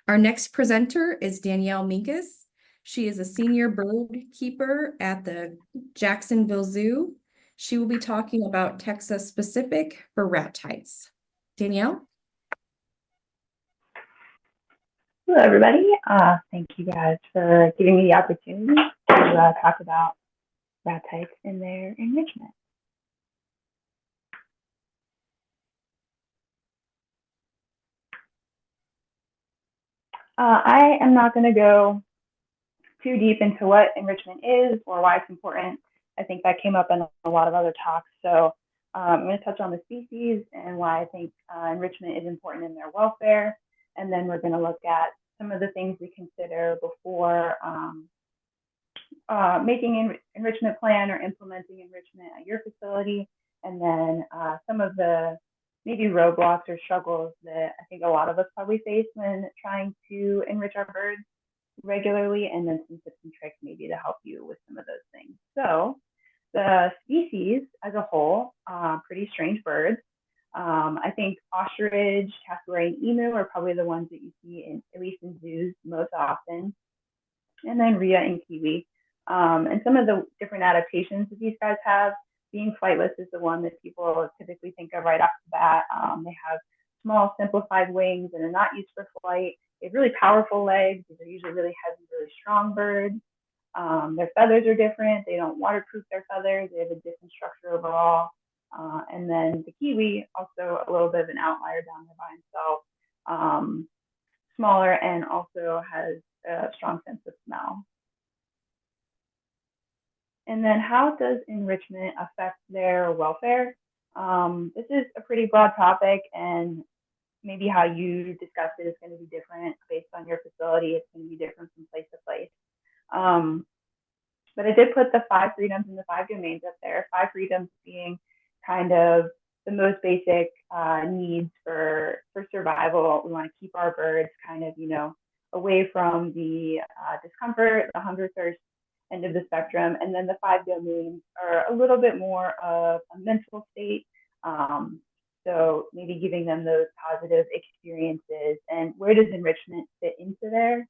Our next presenter is Danielle Minkus. She is a senior bird keeper at the Jacksonville Zoo. She will be talking about Texas specific for ratites. Danielle? Hello, everybody. Thank you guys for giving me the opportunity to talk about ratites and their enrichment. I am not going to go too deep into what enrichment is or why it's important. I think that came up in a lot of other talks. So I'm going to touch on the species and why I think enrichment is important in their welfare. And then we're going to look at some of the things we consider before making an enrichment plan or implementing enrichment at your facility. And then some of the maybe roadblocks or struggles that I think a lot of us probably face when trying to enrich our birds regularly, and then some tips and tricks maybe to help you with some of those things. So the species as a whole, pretty strange birds. I think ostrich, cassowary, and emu are probably the ones that you see in, at least in zoos most often. And then rhea and kiwi. And some of the different adaptations that these guys have, being flightless is the one that people typically think of right off the bat. They have small simplified wings and are not used for flight. They have really powerful legs. These are usually really heavy, really strong birds. Their feathers are different. They don't waterproof their feathers. They have a different structure overall. And then the kiwi, also a little bit of an outlier down there by himself. Smaller and also has a strong sense of smell. And then how does enrichment affect their welfare? This is a pretty broad topic, and maybe how you discuss it is going to be different based on your facility. It's going to be different from place to place. But I did put the 5 freedoms and the 5 domains up there. 5 freedoms being kind of the most basic needs for survival. We want to keep our birds kind of, away from the discomfort, the hunger, thirst end of the spectrum. And then the 5 domains are a little bit more of a mental state. So maybe giving them those positive experiences. And where does enrichment fit into there?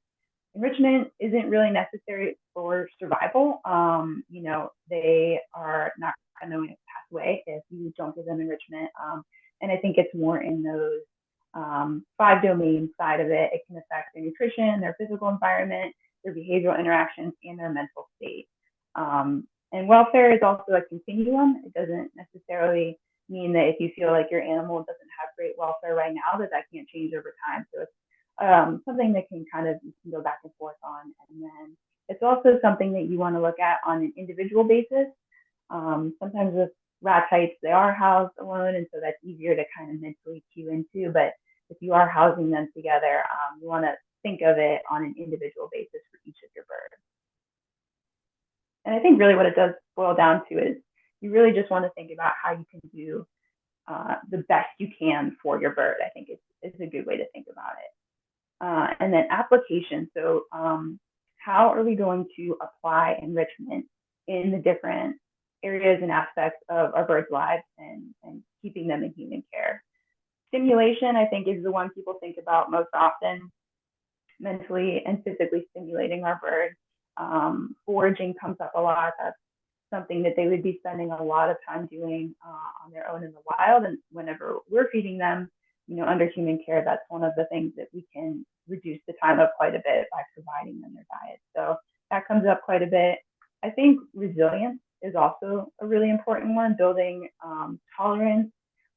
Enrichment isn't really necessary for survival. They are not going to pass away if you don't give them enrichment. And I think it's more in those 5 domain side of it. It can affect their nutrition, their physical environment, their behavioral interactions, and their mental state. And welfare is also a continuum. It doesn't necessarily mean that if you feel like your animal doesn't have great welfare right now, that can't change over time. So it's something that you can go back and forth on. And then it's also something that you want to look at on an individual basis. Sometimes with ratites, they are housed alone, and so that's easier to kind of mentally cue into. But if you are housing them together, you want to think of it on an individual basis for each of your birds. And I think really what it does boil down to is you really just want to think about how you can do the best you can for your bird. I think it's a good way to think about it. And then application. So how are we going to apply enrichment in the different areas and aspects of our birds' lives and keeping them in human care? Stimulation, I think, is the one people think about most often, mentally and physically stimulating our birds. Foraging comes up a lot. That's something that they would be spending a lot of time doing on their own in the wild. And whenever we're feeding them, under human care, that's one of the things that we can reduce the time of quite a bit by providing them their diet. So that comes up quite a bit. I think resilience is also a really important one, building tolerance,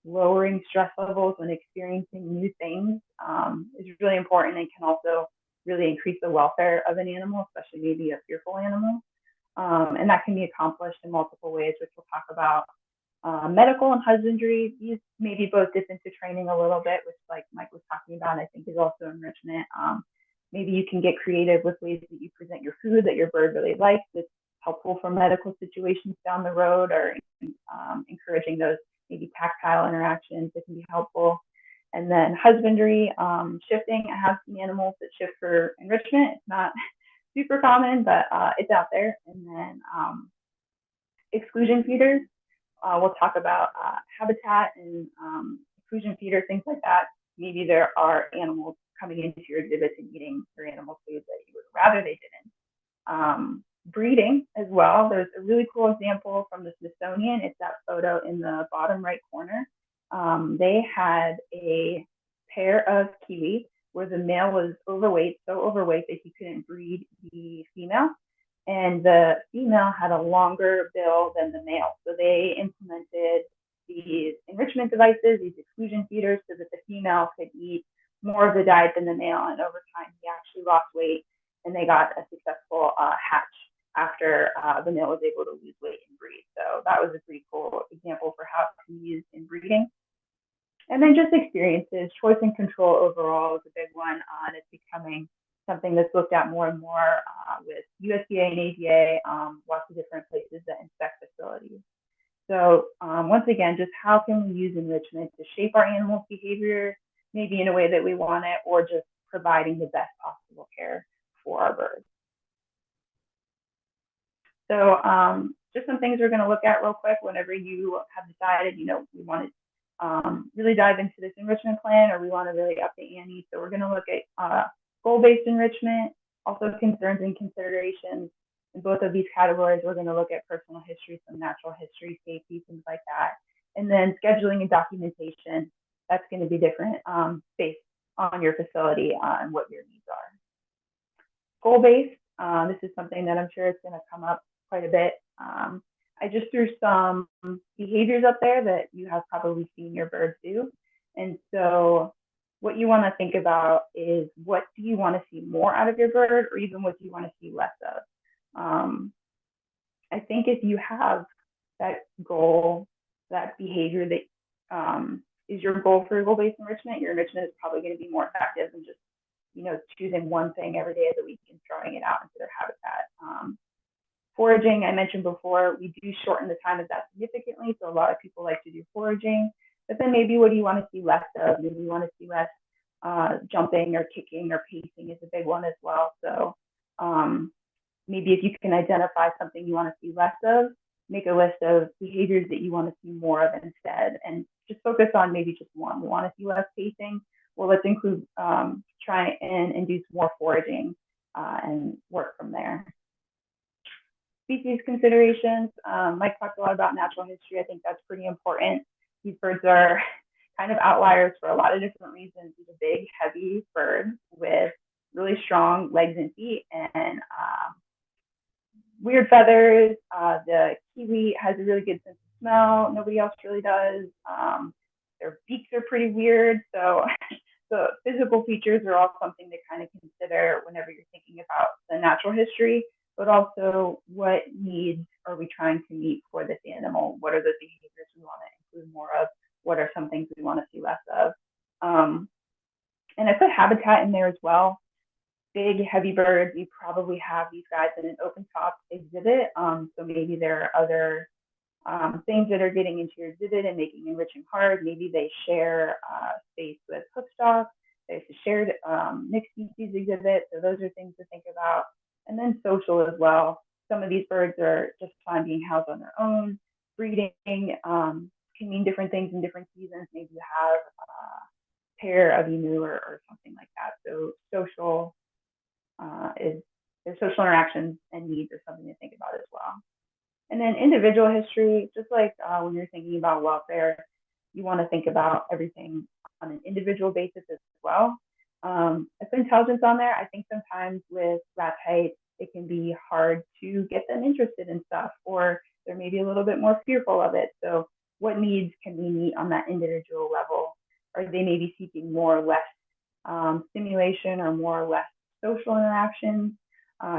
lowering stress levels when experiencing new things is really important, and can also really increase the welfare of an animal, especially maybe a fearful animal. And that can be accomplished in multiple ways, which we'll talk about. Medical and husbandry, these maybe both dip into training a little bit, which like Mike was talking about, I think is also enrichment. Maybe you can get creative with ways that you present your food that your bird really likes. That's helpful for medical situations down the road, or encouraging those maybe tactile interactions that can be helpful. And then husbandry, shifting. I have some animals that shift for enrichment. It's not super common, but it's out there. And then exclusion feeders. We'll talk about habitat and exclusion feeders, things like that. Maybe there are animals coming into your exhibit and breeding as well. There's a really cool example from the Smithsonian. It's that photo in the bottom right corner. They had a pair of kiwi where the male was overweight, so overweight that he couldn't breed the female. And the female had a longer bill than the male. So they implemented these enrichment devices, these exclusion feeders, so that the female could eat more of the diet than the male. And over time, he actually lost weight and they got a successful hatch after the male was able to lose weight and breed. So that was a pretty cool example for how it can be used in breeding. And then just experiences, choice and control overall is a big one. And it's becoming something that's looked at more and more with USDA and APA, lots of different places that inspect facilities. So once again, just how can we use enrichment to shape our animals' behavior, maybe in a way that we want it, or just providing the best possible care for our birds. So just some things we're going to look at real quick whenever you have decided, we want to really dive into this enrichment plan, or we want to really up the ante. So we're going to look at goal-based enrichment, also concerns and considerations. In both of these categories, we're going to look at personal history, some natural history, safety, things like that. And then scheduling and documentation, that's going to be different based on your facility and what your needs are. Goal-based, this is something that I'm sure is going to come up quite a bit. I just threw some behaviors up there that you have probably seen your birds do. And so what you want to think about is, what do you want to see more out of your bird, or even what do you want to see less of? I think if you have that goal, that behavior that is your goal for goal-based enrichment, your enrichment is probably going to be more effective than just, choosing one thing every day of the week and throwing it out into their habitat. Foraging, I mentioned before, we do shorten the time of that significantly. So a lot of people like to do foraging, but then maybe what do you want to see less of? Maybe you want to see less jumping or kicking or pacing is a big one as well. So maybe if you can identify something you want to see less of, make a list of behaviors that you want to see more of instead, and just focus on maybe just one. We want to see less pacing. Well, let's include, try and induce more foraging and work from there. Species considerations, Mike talked a lot about natural history. I think that's pretty important. These birds are kind of outliers for a lot of different reasons. These are big, heavy birds with really strong legs and feet and weird feathers. The kiwi has a really good sense of smell. Nobody else really does. Their beaks are pretty weird. So the physical features are all something to kind of consider whenever you're thinking about the natural history, but also what needs are we trying to meet for this animal? What are the behaviors we want to include more of? What are some things we want to see less of? And I put habitat in there as well. Big, heavy birds, you probably have these guys in an open top exhibit. So maybe there are other things that are getting into your exhibit and making enriching hard. Maybe they share space with hookstock. There's a shared mixed species exhibit. So those are things to think about. And then social as well. Some of these birds are just fine being housed on their own. Breeding can mean different things in different seasons. Maybe you have a pair of emu or something like that. So social their social interactions and needs are something to think about as well. And then individual history, just like when you're thinking about welfare, you want to think about everything on an individual basis as well. I put intelligence on there. I think sometimes with ratites, it can be hard to get them interested in stuff, or they're maybe a little bit more fearful of it. So what needs can we meet on that individual level? Are they maybe seeking more or less stimulation or more or less social interactions?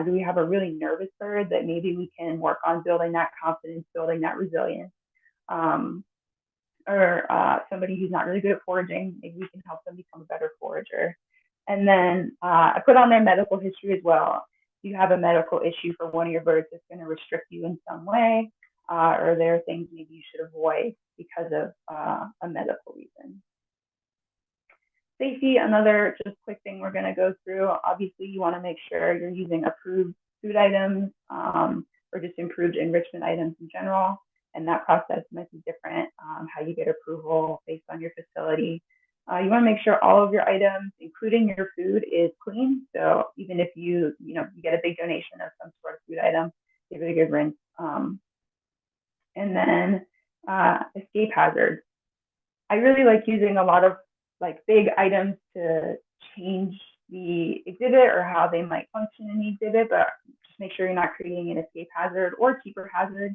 Do we have a really nervous bird that maybe we can work on building that confidence, building that resilience? Or somebody who's not really good at foraging, maybe we can help them become a better forager. And then I put on their medical history as well. If you have a medical issue for one of your birds that's going to restrict you in some way, or there are things maybe you should avoid because of a medical reason. Safety, another just quick thing we're going to go through. Obviously, you want to make sure you're using approved food items or just improved enrichment items in general. And that process might be different, how you get approval based on your facility. You want to make sure all of your items, including your food, is clean. So even if you get a big donation of some sort of food item, give it a good rinse. And then escape hazards. I really like using a lot of like big items to change the exhibit or how they might function in the exhibit, but just make sure you're not creating an escape hazard or keeper hazard.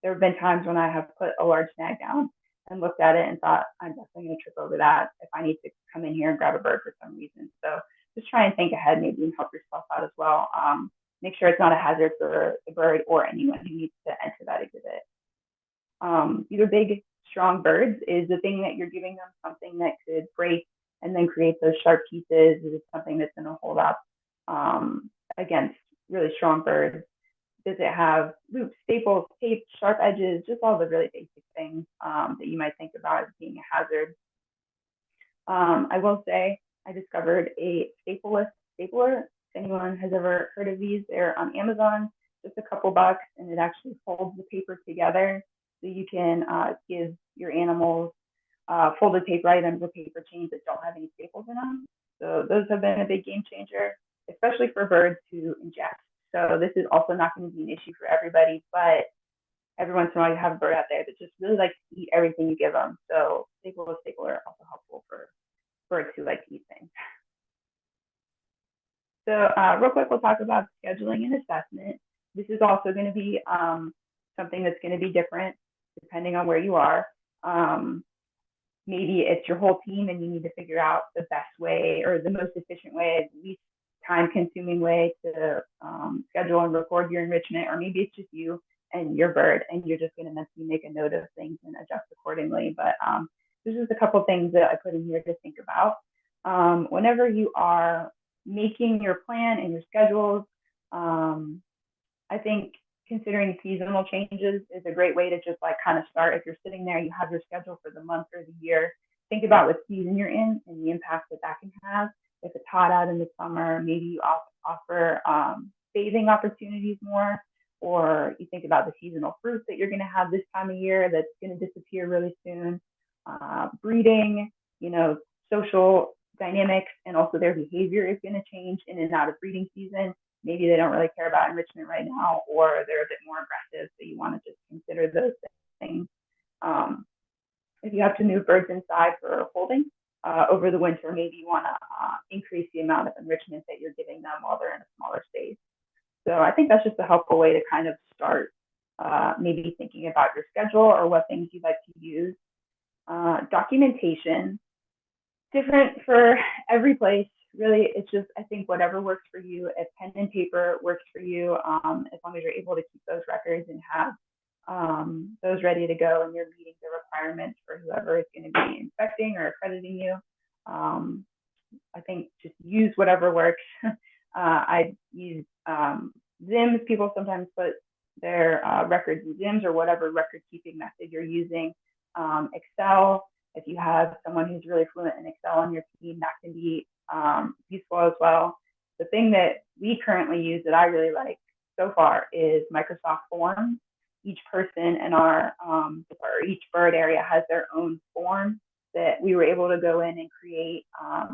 There have been times when I have put a large snag down and looked at it and thought, I'm definitely going to trip over that if I need to come in here and grab a bird for some reason. So just try and think ahead maybe and help yourself out as well. Make sure it's not a hazard for the bird or anyone who needs to enter that exhibit. These are big, strong birds. Is the thing that you're giving them something that could break and then create those sharp pieces? Is it something that's going to hold up against really strong birds? Does it have loops, staples, tape, sharp edges, just all the really basic things that you might think about as being a hazard? I will say I discovered a stapleless stapler. If anyone has ever heard of these, they're on Amazon, just a couple bucks, and it actually holds the paper together. So you can give your animals folded paper items or paper chains that don't have any staples in them. So those have been a big game changer, especially for birds who ingest. So this is also not going to be an issue for everybody, but every once in a while you have a bird out there that just really likes to eat everything you give them. So stapler are also helpful for birds who like to eat things. So real quick, we'll talk about scheduling and assessment. This is also going to be something that's going to be different depending on where you are. Maybe it's your whole team and you need to figure out the best way or the most efficient way, least time-consuming way to schedule and record your enrichment, or maybe it's just you and your bird, and you're just going to mentally make a note of things and adjust accordingly. But this is a couple things that I put in here to think about. Whenever you are making your plan and your schedules, I think considering seasonal changes is a great way to just like kind of start. If you're sitting there, you have your schedule for the month or the year, think about what season you're in and the impact that that can have. If it's hot out in the summer, maybe you offer bathing opportunities more, or you think about the seasonal fruits that you're going to have this time of year that's going to disappear really soon. Breeding, social dynamics, and also their behavior is going to change in and out of breeding season. Maybe they don't really care about enrichment right now, or they're a bit more aggressive, so you want to just consider those things. If you have to move birds inside for holding over the winter, maybe you want to increase the amount of enrichment that you're giving them while they're in a smaller space. So I think that's just a helpful way to kind of start maybe thinking about your schedule or what things you'd like to use. Documentation, different for every place. Really, it's just, I think whatever works for you. If pen and paper works for you, as long as you're able to keep those records and have those ready to go and you're meeting the requirements for whoever is going to be inspecting or accrediting you. I think just use whatever works. I use Zims. People sometimes put their records in Zims or whatever record keeping method you're using. Excel, if you have someone who's really fluent in Excel on your team, that can be useful as well. The thing that we currently use that I really like so far is Microsoft Forms. Each person in our or each bird area has their own form that we were able to go in and create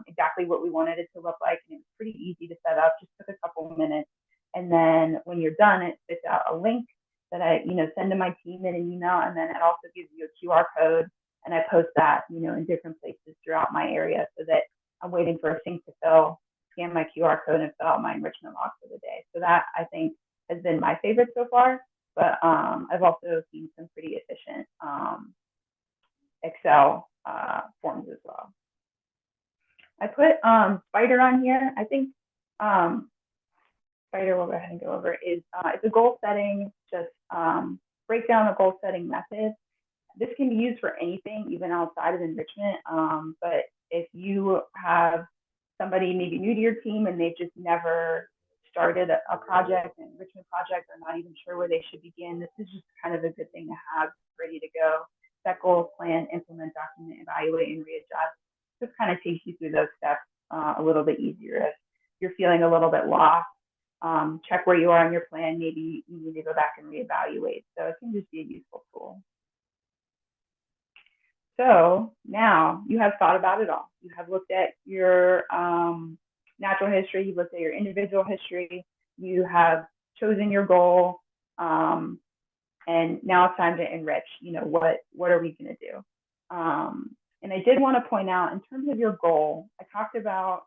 exactly what we wanted it to look like, and it was pretty easy to set up. Just took a couple of minutes, and then when you're done, it spits out a link that I send to my team in an email, and then it also gives you a QR code, and I post that in different places throughout my area so that I'm waiting for a sink to fill, scan my QR code, and fill out my enrichment log for the day. So that, I think, has been my favorite so far. But I've also seen some pretty efficient Excel forms as well. I put Spider on here. I think Spider, we'll go ahead and go over, is it's a goal setting, just break down a goal setting method. This can be used for anything, even outside of enrichment. But if you have somebody maybe new to your team and they've just never started a project, an enrichment project, or not even sure where they should begin, this is just kind of a good thing to have ready to go. Set goals, plan, implement, document, evaluate, and readjust. Just kind of takes you through those steps a little bit easier. If you're feeling a little bit lost, check where you are on your plan. Maybe you need to go back and reevaluate. So it can just be a useful tool. So now you have thought about it all. You have looked at your natural history, you've looked at your individual history, you have chosen your goal, and now it's time to enrich. What are we going to do? And I did want to point out, in terms of your goal, I talked about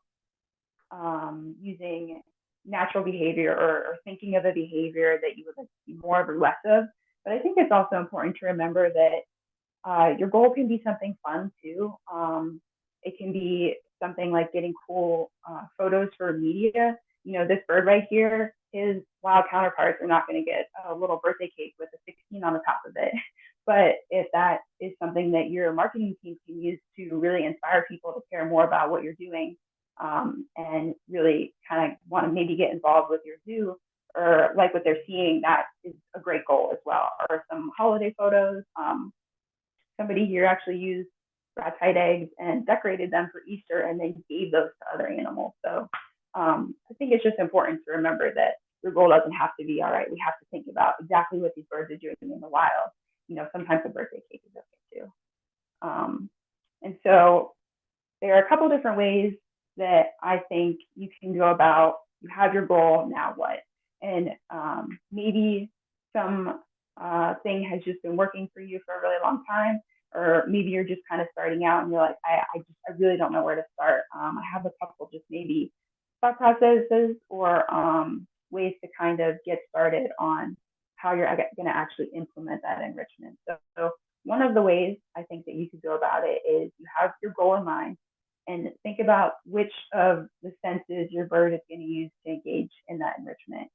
using natural behavior, or thinking of a behavior that you would like to see more of or less of. But I think it's also important to remember that your goal can be something fun too. It can be something like getting cool photos for media. This bird right here, his wild counterparts are not going to get a little birthday cake with a 16 on the top of it. But if that is something that your marketing team can use to really inspire people to care more about what you're doing, and really kind of want to maybe get involved with your zoo or like what they're seeing, that is a great goal as well. Or some holiday photos. Somebody here actually used ratite eggs and decorated them for Easter, and then gave those to other animals. So I think it's just important to remember that your goal doesn't have to be, all right, we have to think about exactly what these birds are doing in the wild. Sometimes a birthday cake is okay too. And so there are a couple different ways that I think you can go about. You have your goal, now what? And maybe some thing has just been working for you for a really long time, or maybe you're just kind of starting out and you're like, I really don't know where to start. I have a couple just maybe thought processes or ways to kind of get started on how you're going to actually implement that enrichment. So one of the ways I think that you could go about it is you have your goal in mind, and think about which of the senses your bird is going to use to engage in that enrichment.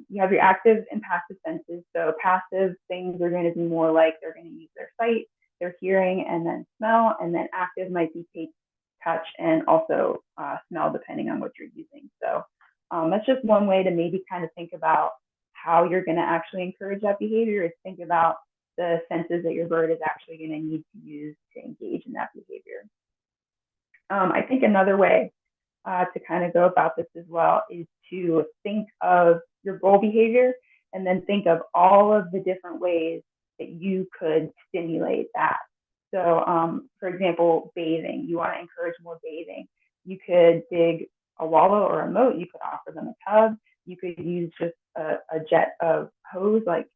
You have your active and passive senses. So passive things are going to be more like they're going to use their sight, their hearing, and then smell. And then active might be taste, touch, and also smell, depending on what you're using. So that's just one way to maybe kind of think about how you're going to actually encourage that behavior, is think about the senses that your bird is actually going to need to use to engage in that behavior. I think another way to kind of go about this as well is to think of your goal behavior, and then think of all of the different ways that you could stimulate that. So for example, bathing, you want to encourage more bathing. You could dig a wallow or a moat. You could offer them a tub. You could use just a jet of hose, like,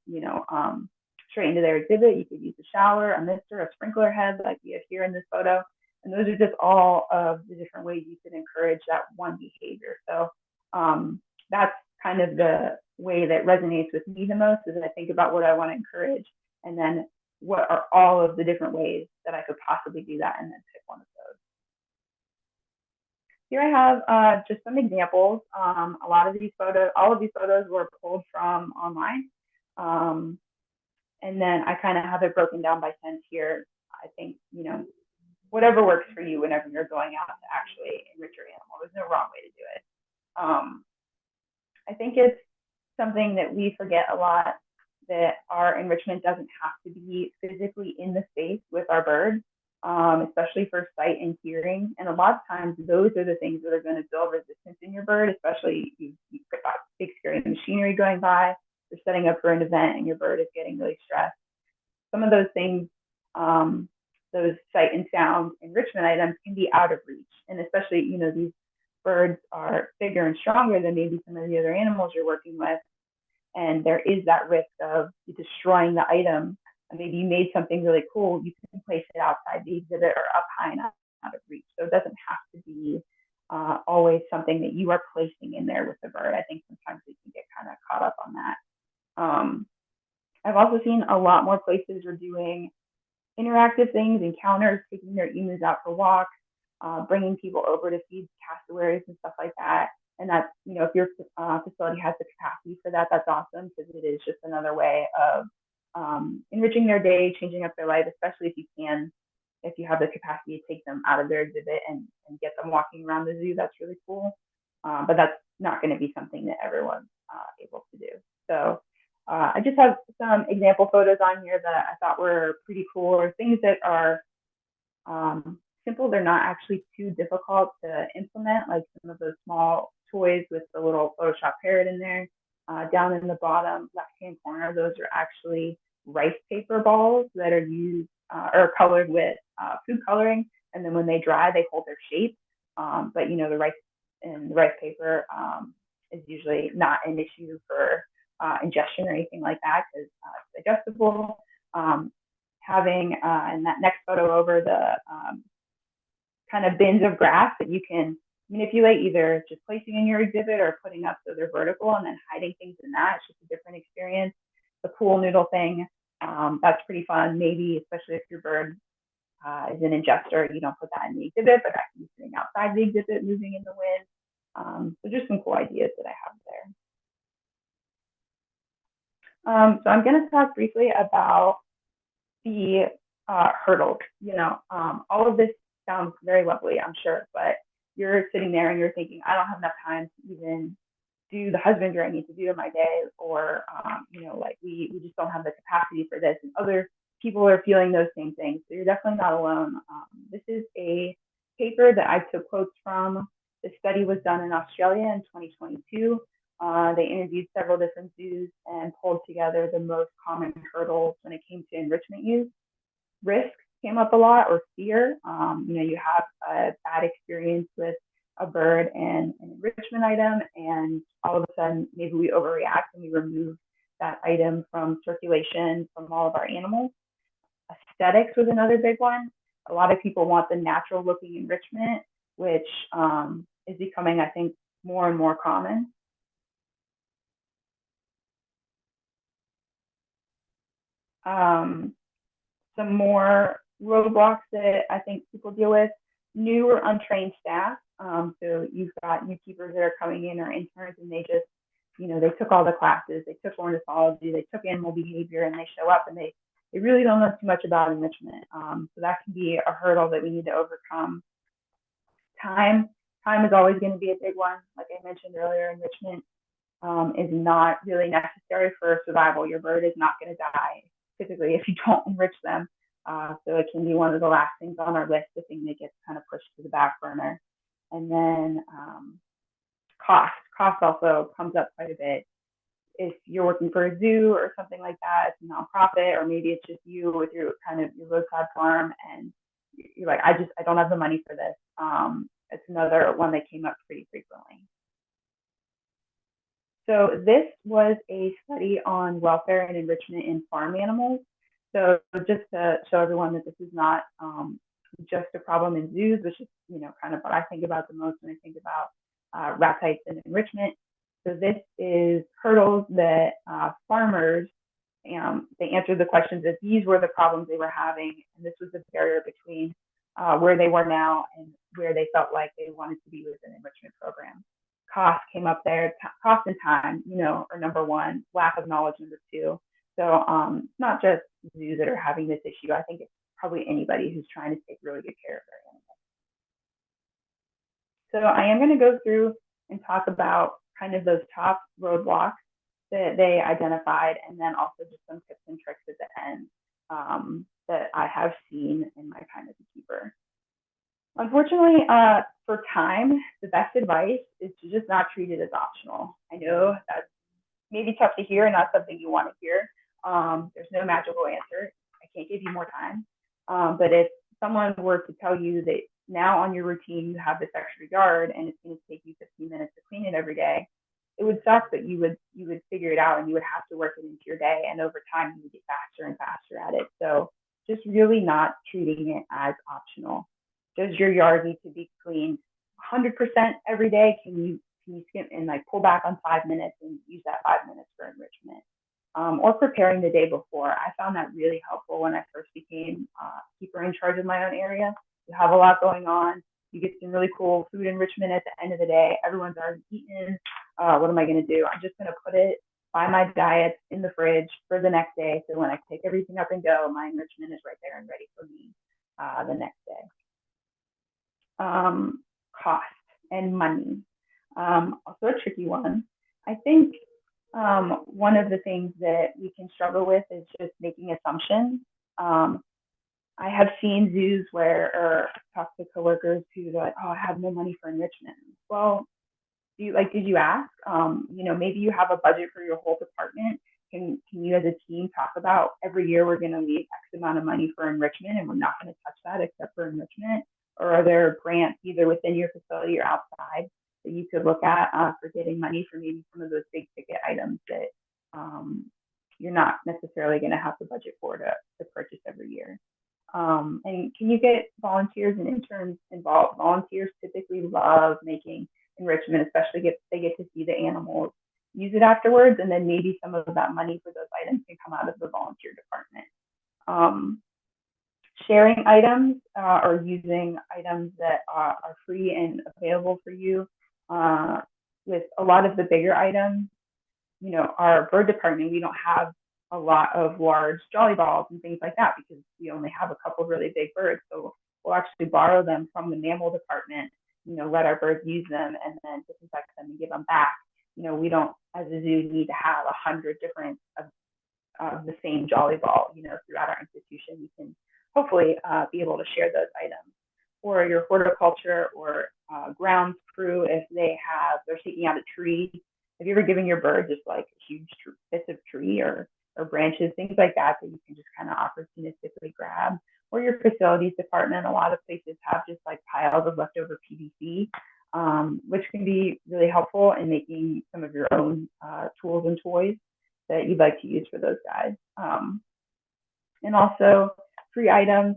straight into their exhibit. You could use a shower, a mister, a sprinkler head, like we have here in this photo. And those are just all of the different ways you can encourage that one behavior. So that's kind of the way that resonates with me the most, is that I think about what I want to encourage, and then what are all of the different ways that I could possibly do that, and then pick one of those. Here I have just some examples. A lot of these photos, all of these photos were pulled from online. And then I kind of have it broken down by sense here. I think, whatever works for you whenever you're going out to actually enrich your animal. There's no wrong way to do it. I think it's something that we forget a lot, that our enrichment doesn't have to be physically in the space with our bird, especially for sight and hearing. And a lot of times those are the things that are going to build resistance in your bird, especially you've got big scary machinery going by, you're setting up for an event and your bird is getting really stressed. Some of those things, those sight and sound enrichment items, can be out of reach. And especially, these birds are bigger and stronger than maybe some of the other animals you're working with. And there is that risk of you destroying the item. And maybe you made something really cool, you can place it outside the exhibit or up high enough out of reach. So it doesn't have to be always something that you are placing in there with the bird. I think sometimes we can get kind of caught up on that. I've also seen a lot more places are doing interactive things, encounters, taking their emus out for walks, bringing people over to feed cassowaries and stuff like that. And that's, if your facility has the capacity for that, that's awesome, because it is just another way of enriching their day, changing up their life, especially if you have the capacity to take them out of their exhibit and get them walking around the zoo. That's really cool. But that's not going to be something that everyone's able to do. So I just have some example photos on here that I thought were pretty cool, or things that are simple. They're not actually too difficult to implement, like some of those small toys with the little Photoshop parrot in there. Down in the bottom left-hand corner, those are actually rice paper balls that are used or colored with food coloring, and then when they dry, they hold their shape. But the rice paper is usually not an issue for ingestion or anything like that because it's digestible. Having in that next photo over the kind of bins of grass that you can manipulate, either just placing in your exhibit or putting up so they're vertical and then hiding things in that. It's just a different experience. The pool noodle thing, that's pretty fun. Maybe, especially if your bird is an ingester, you don't put that in the exhibit, but that can be sitting outside the exhibit, moving in the wind. So just some cool ideas that I have there. So I'm going to talk briefly about the hurdles. All of this sounds very lovely, I'm sure, but you're sitting there and you're thinking, I don't have enough time to even do the husbandry I need to do in my day, or like we just don't have the capacity for this, and other people are feeling those same things. So you're definitely not alone. This is a paper that I took quotes from. The study was done in Australia in 2022. They interviewed several different zoos and pulled together the most common hurdles when it came to enrichment use. Risk came up a lot, or fear. You have a bad experience with a bird and an enrichment item, and all of a sudden maybe we overreact and we remove that item from circulation from all of our animals. Aesthetics was another big one. A lot of people want the natural looking enrichment, which is becoming, I think, more and more common. Some more roadblocks that I think people deal with: new or untrained staff. So you've got new keepers that are coming in, or interns, and they just, they took all the classes, they took ornithology, they took animal behavior, and they show up and they really don't know too much about enrichment. So that can be a hurdle that we need to overcome. Time is always going to be a big one. Like I mentioned earlier, enrichment is not really necessary for survival. Your bird is not going to die typically if you don't enrich them. So it can be one of the last things on our list, the thing that gets kind of pushed to the back burner. And then cost also comes up quite a bit. If you're working for a zoo or something like that, it's a nonprofit, or maybe it's just you with your roadside farm, and you're like, I don't have the money for this. It's another one that came up pretty frequently. So this was a study on welfare and enrichment in farm animals. So just to show everyone that this is not just a problem in zoos, which is kind of what I think about the most when I think about Ratites and enrichment. So this is hurdles that farmers, they answered the questions that these were the problems they were having, and this was the barrier between where they were now and where they felt like they wanted to be with an enrichment program. Cost came up there. Cost and time, are number one. Lack of knowledge, number two. So it's not just zoos that are having this issue. I think it's probably anybody who's trying to take really good care of their animals. So I am going to go through and talk about kind of those top roadblocks that they identified, and then also just some tips and tricks at the end that I have seen in my time as a keeper. Unfortunately, for time, the best advice is to just not treat it as optional. I know that's maybe tough to hear and not something you want to hear. There's no magical answer. I can't give you more time. But if someone were to tell you that now on your routine you have this extra yard and it's going to take you 15 minutes to clean it every day, it would suck, but you would figure it out, and you would have to work it into your day, and over time you would get faster and faster at it. So just really not treating it as optional. Does your yard need to be cleaned 100% every day? Can you skip and pull back on 5 minutes and use that 5 minutes for enrichment? Or preparing the day before. I found that really helpful when I first became keeper in charge of my own area. You have a lot going on. You get some really cool food enrichment at the end of the day. Everyone's already eaten. What am I going to do? I'm just going to put it by my diet in the fridge for the next day. So when I pick everything up and go, my enrichment is right there and ready for me the next day. Cost and money. Also a tricky one. I think one of the things that we can struggle with is just making assumptions. I have seen zoos or talked to coworkers who are like, oh, I have no money for enrichment. Well, did you ask? Maybe you have a budget for your whole department. Can you as a team talk about every year we're going to leave X amount of money for enrichment and we're not going to touch that except for enrichment? Or are there grants either within your facility or outside that you could to look at for getting money for maybe some of those big ticket items that you're not necessarily going to have the budget for to purchase every year. And can you get volunteers and interns involved? Volunteers typically love making enrichment, especially if they get to see the animals use it afterwards, and then maybe some of that money for those items can come out of the volunteer department. Sharing items or using items that are free and available for you. With a lot of the bigger items, our bird department, we don't have a lot of large jolly balls and things like that because we only have a couple really big birds. So we'll actually borrow them from the mammal department, let our birds use them and then disinfect them and give them back. We don't, as a zoo, need to have 100 different of the same jolly ball, throughout our institution. We can hopefully be able to share those items. Or your horticulture or grounds crew, if they're taking out a tree. Have you ever given your bird just like huge bits of tree or branches, things like that you can just kind of opportunistically grab? Or your facilities department, a lot of places have just like piles of leftover PVC, which can be really helpful in making some of your own tools and toys that you'd like to use for those guys. And also free items,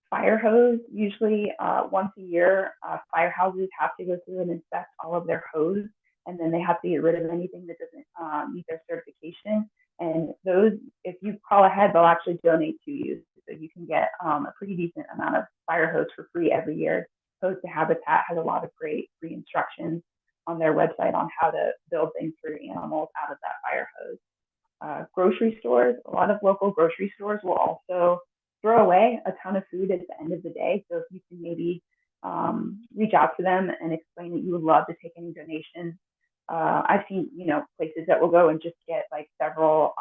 fire hose. Usually once a year, firehouses have to go through and inspect all of their hose, and then they have to get rid of anything that doesn't meet their certification. And those, if you call ahead, they'll actually donate to you. So you can get a pretty decent amount of fire hose for free every year. Hose to Habitat has a lot of great free instructions on their website on how to build things for your animals out of that fire hose. Grocery stores, a lot of local grocery stores will also throw away a ton of food at the end of the day. So if you can maybe reach out to them and explain that you would love to take any donations. I've seen, places that will go and just get like several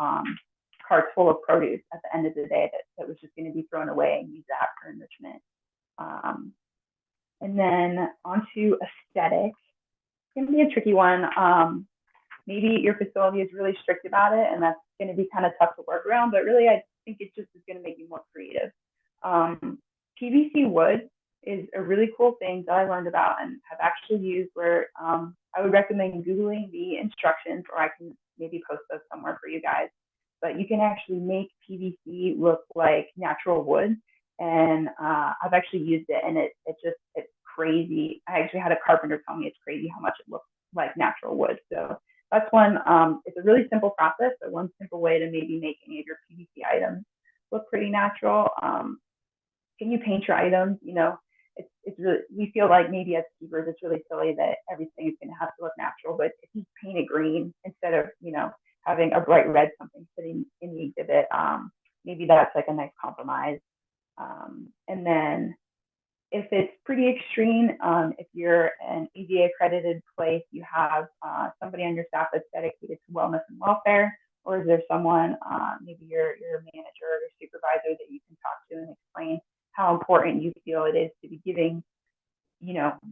carts full of produce at the end of the day that was just going to be thrown away and use that for enrichment. And then onto aesthetics. It's going to be a tricky one. Maybe your facility is really strict about it, and that's going to be kind of tough to work around, but really I think it just is going to make you more creative. PVC wood is a really cool thing that I learned about and have actually used, where I would recommend Googling the instructions, or I can maybe post those somewhere for you guys. But you can actually make PVC look like natural wood. And I've actually used it, and it's crazy. I actually had a carpenter tell me it's crazy how much it looks like natural wood. So that's one, it's a really simple process, but one simple way to maybe make any of your PVC items look pretty natural. Can you paint your items? It's really, we feel like maybe as keepers, it's really silly that everything is going to have to look natural. But if you paint it green instead of, having a bright red something sitting in the exhibit, maybe that's like a nice compromise. And then if it's pretty extreme, if you're an ADA accredited place, you have somebody on your staff that's dedicated to wellness and welfare, or is there someone, maybe your manager or your supervisor, that you can talk to and explain how important you feel it is to be giving,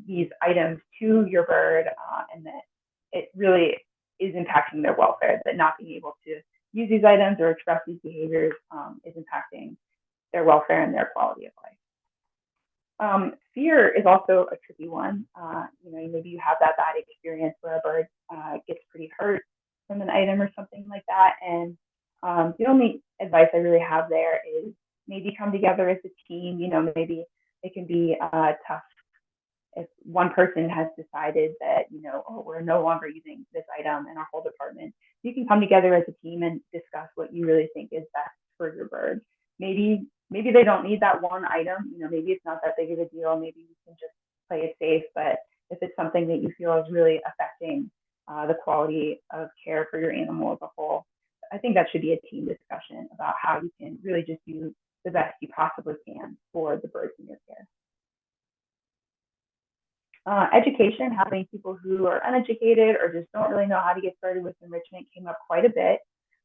these items to your bird, and that it really is impacting their welfare, that not being able to use these items or express these behaviors is impacting their welfare and their quality of life. Fear is also a tricky one. Maybe you have that bad experience where a bird gets pretty hurt from an item or something like that. And the only advice I really have there is maybe come together as a team. Maybe it can be tough if one person has decided that, we're no longer using this item in our whole department. You can come together as a team and discuss what you really think is best for your bird. Maybe they don't need that one item. Maybe it's not that big of a deal. Maybe you can just play it safe. But if it's something that you feel is really affecting the quality of care for your animal as a whole, I think that should be a team discussion about how you can really just do the best you possibly can for the birds in your care. Education, having people who are uneducated or just don't really know how to get started with enrichment came up quite a bit.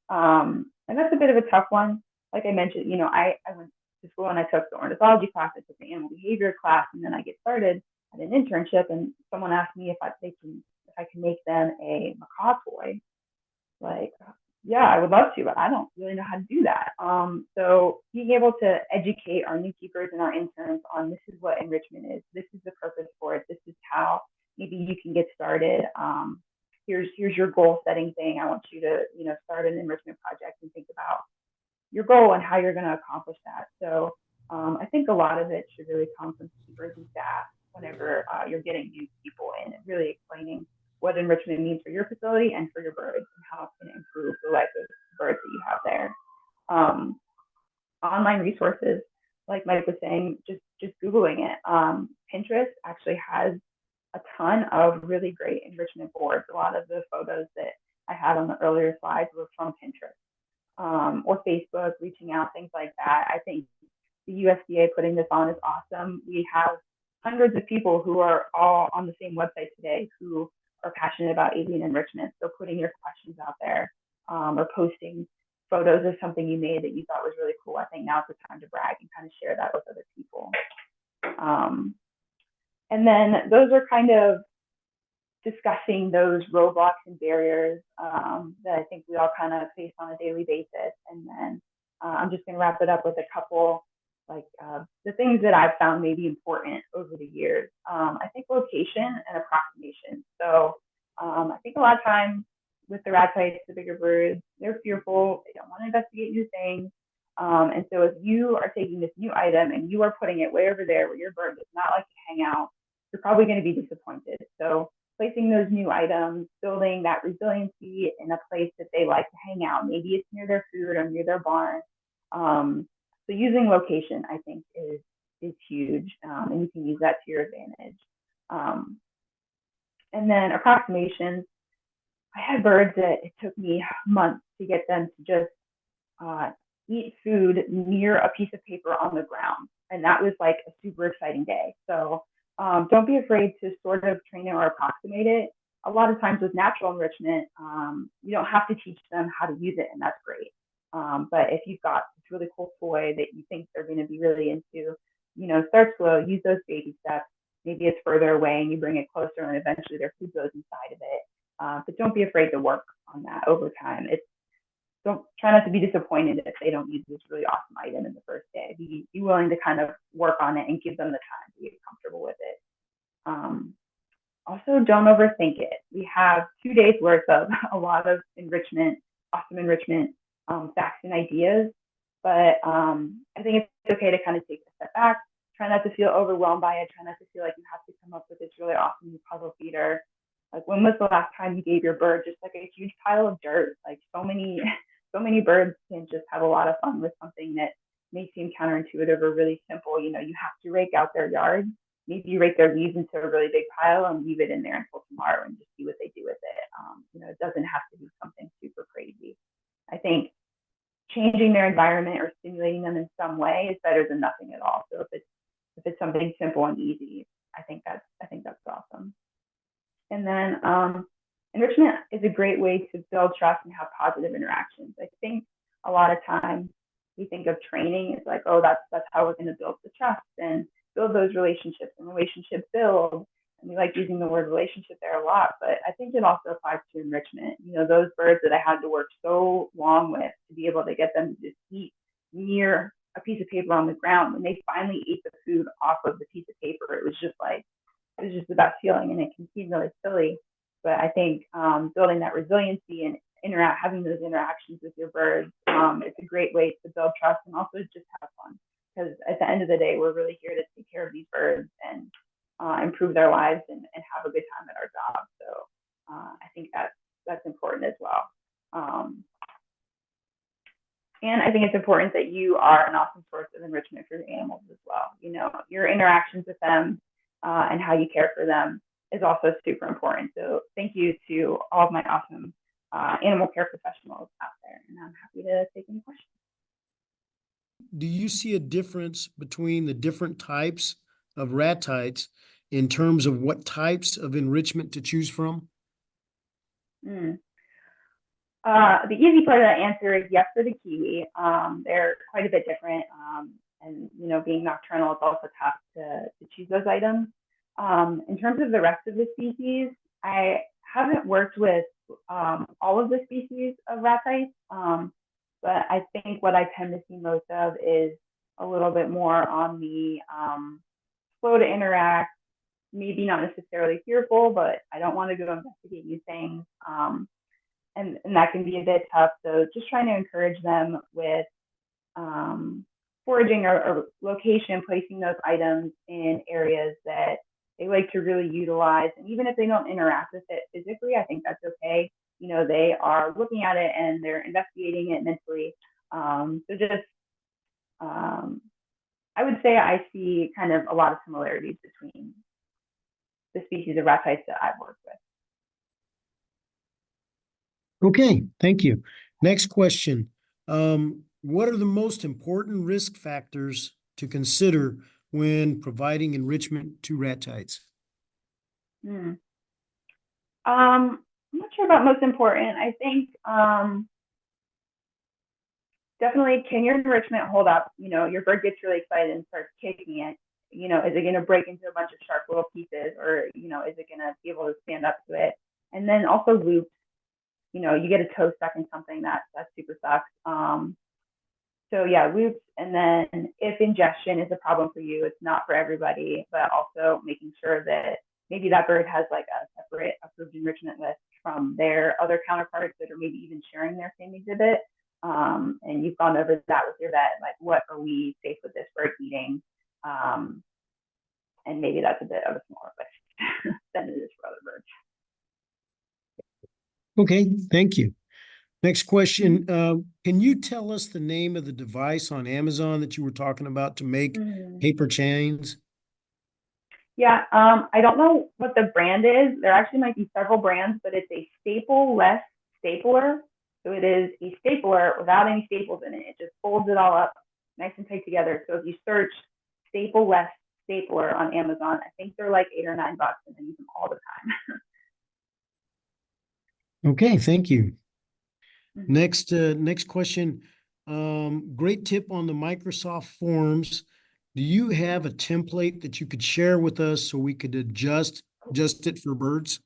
And that's a bit of a tough one. Like I mentioned, I went to school and I took the ornithology class, I took the animal behavior class, and then I get started at an internship, and someone asked me if I can make them a macaw toy. Like, yeah, I would love to, but I don't really know how to do that. So being able to educate our new keepers and our interns on this is what enrichment is, this is the purpose for it, this is how maybe you can get started. Here's your goal setting thing. I want you to, start an enrichment project and think about your goal and how you're going to accomplish that. So I think a lot of it should really come from keepers and staff whenever you're getting new people in and really explaining what enrichment means for your facility and for your birds and how it's going to improve the life of the birds that you have there. Online resources, like Mike was saying, just Googling it. Pinterest actually has a ton of really great enrichment boards. A lot of the photos that I had on the earlier slides were from Pinterest. Or Facebook, reaching out, things like that. I think the USDA putting this on is awesome. We have hundreds of people who are all on the same website today who are passionate about avian enrichment. So putting your questions out there or posting photos of something you made that you thought was really cool. I think now's the time to brag and kind of share that with other people. And then those are kind of discussing those roadblocks and barriers that I think we all kind of face on a daily basis. And then I'm just going to wrap it up with a couple, like the things that I've found maybe important over the years. I think location and approximation. So I think a lot of times with the Ratites, the bigger birds, they're fearful. They don't want to investigate new things. And so if you are taking this new item and you are putting it way over there where your bird does not like to hang out, you're probably going to be disappointed. So placing those new items, building that resiliency in a place that they like to hang out. Maybe it's near their food or near their barn. So using location, I think, is huge, and you can use that to your advantage. And then approximations. I had birds that it took me months to get them to just eat food near a piece of paper on the ground. And that was like a super exciting day. So don't be afraid to sort of train it or approximate it. A lot of times with natural enrichment, you don't have to teach them how to use it, and that's great. But if you've got this really cool toy that you think they're going to be really into, start slow, use those baby steps. Maybe it's further away and you bring it closer and eventually their food goes inside of it. But don't be afraid to work on that over time. Don't try not to be disappointed if they don't use this really awesome item in the first day. Be willing to kind of work on it and give them the time to get comfortable with it. Also, don't overthink it. We have 2 days worth of a lot of enrichment, awesome enrichment facts and ideas, but I think it's okay to kind of take a step back. Try not to feel overwhelmed by it. Try not to feel like you have to come up with this really awesome new puzzle feeder. Like, when was the last time you gave your bird just like a huge pile of dirt? Like, so many birds can just have a lot of fun with something that may seem counterintuitive or really simple. You have to rake out their yard. Maybe you rake their leaves into a really big pile and leave it in there until tomorrow and just see what they do with it. It doesn't have to be something super crazy. I think changing their environment or stimulating them in some way is better than nothing at all. So if it's something simple and easy, I think that's awesome. And then enrichment is a great way to build trust and have positive interactions. I think a lot of times we think of training as like, oh, that's how we're going to build the trust and build those relationships, and relationships build. And we like using the word relationship there a lot, but I think it also applies to enrichment. Those birds that I had to work so long with to be able to get them to just eat near a piece of paper on the ground, when they finally ate the food off of the piece of paper, it was just the best feeling. And it can seem really silly, but I think building that resiliency and having those interactions with your birds, it's a great way to build trust and also just have fun. Because at the end of the day, we're really here to take care of these birds and improve their lives and have a good time at our job. So I think that's important as well. And I think it's important that you are an awesome source of enrichment for the animals as well. Your interactions with them and how you care for them is also super important. So thank you to all of my awesome animal care professionals out there. And I'm happy to take any questions. Do you see a difference between the different types of Ratites in terms of what types of enrichment to choose from? The easy part of that answer is yes for the kiwi. They're quite a bit different. And, being nocturnal, it's also tough to choose those items. In terms of the rest of the species, I haven't worked with all of the species of Ratites. But I think what I tend to see most of is a little bit more on the slow to interact, maybe not necessarily fearful, but I don't want to go investigate new things. And that can be a bit tough. So just trying to encourage them with foraging or location, placing those items in areas that they like to really utilize. And even if they don't interact with it physically, I think that's okay. You know, they are looking at it and they're investigating it mentally. So just, I would say I see kind of a lot of similarities between the species of ratites that I've worked with. Okay, thank you. Next question. What are the most important risk factors to consider when providing enrichment to ratites? I'm not sure about most important. I think definitely, can your enrichment hold up? You know, your bird gets really excited and starts kicking it. You know, is it going to break into a bunch of sharp little pieces, or, you know, is it going to be able to stand up to it? And then also loops. You know, you get a toe stuck in something, that super sucks. So yeah, loops. And then if ingestion is a problem for you, it's not for everybody, but also making sure that maybe that bird has like a separate approved enrichment list from their other counterparts that are maybe even sharing their same exhibit. And you've gone over that with your vet, like, what are we safe with this bird eating? And maybe that's a bit of a smaller list than it is for other birds. Okay, thank you. Next question. Can you tell us the name of the device on Amazon that you were talking about to make paper chains? Yeah, I don't know what the brand is. There actually might be several brands, but it's a staple-less stapler. So it is a stapler without any staples in it. It just folds it all up nice and tight together. So if you search staple-less stapler on Amazon, I think they're like $8 or $9, and I use them all the time. Okay, thank you. Next question. Great tip on the Microsoft Forms. Do you have a template that you could share with us so we could adjust it for birds?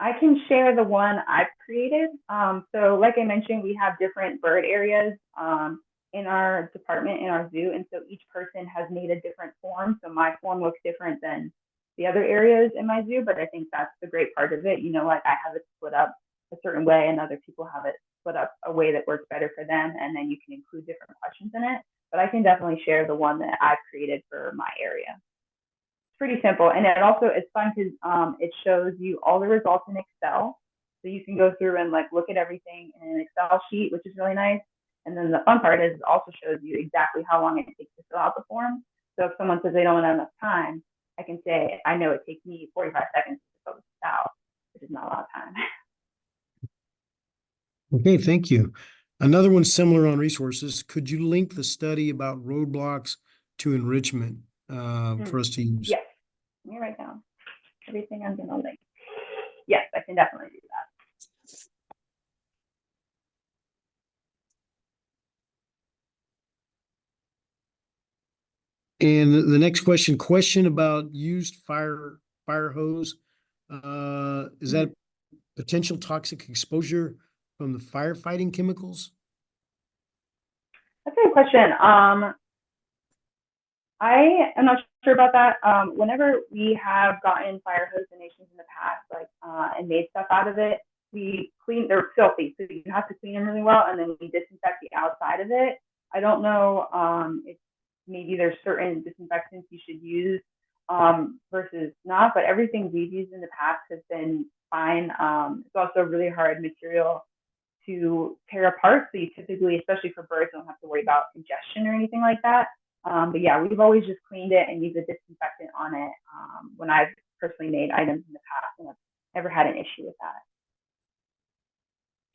I can share the one I've created. So like I mentioned, we have different bird areas in our department, in our zoo. And so each person has made a different form. So my form looks different than the other areas in my zoo, but I think that's the great part of it. You know, like I have it split up a certain way and other people have it split up a way that works better for them. And then you can include different questions in it. But I can definitely share the one that I've created for my area. Pretty simple, and it's fun because it shows you all the results in Excel, so you can go through and like look at everything in an Excel sheet, which is really nice. And then the fun part is it also shows you exactly how long it takes to fill out the form. So if someone says they don't have enough time, I can say, I know it takes me 45 seconds to fill this out, which is not a lot of time. Okay, thank you. Another one similar on resources. Could you link the study about roadblocks to enrichment for us to use? Yes. Let me write down everything I'm going to link. Yes, I can definitely do that. And the next question about used fire hose. Is that potential toxic exposure from the firefighting chemicals? That's a good question. I am not sure about that. Whenever we have gotten fire hose donations in the past, like and made stuff out of it, we clean. They're filthy, so you have to clean them really well, and then we disinfect the outside of it. I don't know if maybe there's certain disinfectants you should use versus not, but everything we've used in the past has been fine. It's also a really hard material to tear apart, so you typically, especially for birds, don't have to worry about ingestion or anything like that. But yeah, we've always just cleaned it and used a disinfectant on it when I've personally made items in the past, and I've never had an issue with that.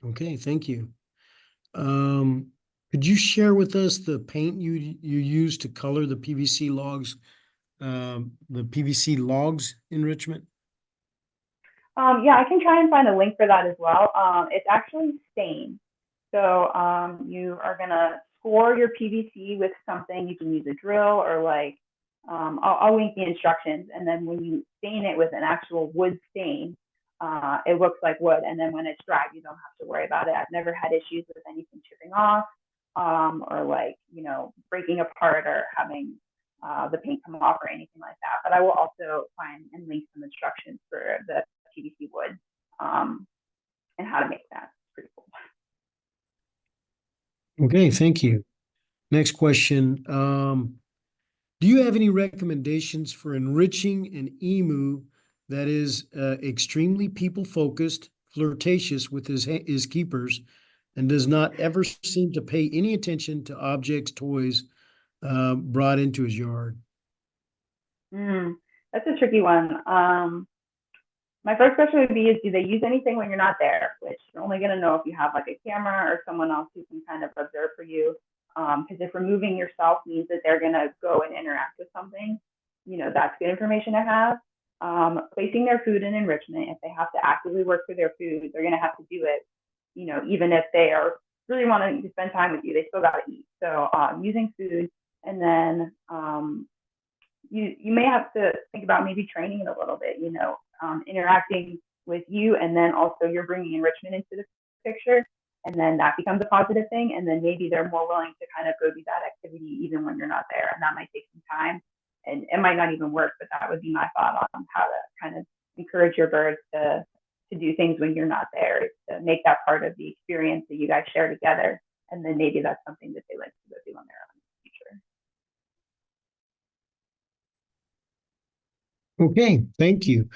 Okay, thank you. Could you share with us the paint you use to color the PVC logs, enrichment? Yeah, I can try and find a link for that as well. It's actually stain. So you are gonna score your PVC with something. You can use a drill or like, I'll link the instructions. And then when you stain it with an actual wood stain, it looks like wood. And then when it's dry, you don't have to worry about it. I've never had issues with anything chipping off or like, you know, breaking apart or having the paint come off or anything like that. But I will also find and link some instructions for the PVC wood and how to make that. It's pretty cool. Okay, thank you. Next question. Do you have any recommendations for enriching an emu that is extremely people-focused, flirtatious with his keepers, and does not ever seem to pay any attention to objects, toys brought into his yard? That's a tricky one. My first question would be, do they use anything when you're not there? Which you're only going to know if you have like a camera or someone else who can kind of observe for you. Because if removing yourself means that they're going to go and interact with something, that's good information to have. Placing their food in enrichment, if they have to actively work for their food, they're going to have to do it, even if they are really wanting to spend time with you, they still got to eat. So using food, and then you may have to think about maybe training it a little bit, interacting with you, and then also you're bringing enrichment into the picture, and then that becomes a positive thing, and then maybe they're more willing to kind of go do that activity even when you're not there, and that might take some time, and it might not even work, but that would be my thought on how to kind of encourage your birds to do things when you're not there, to make that part of the experience that you guys share together, and then maybe that's something that they like to go do on their own in the future. Okay, thank you.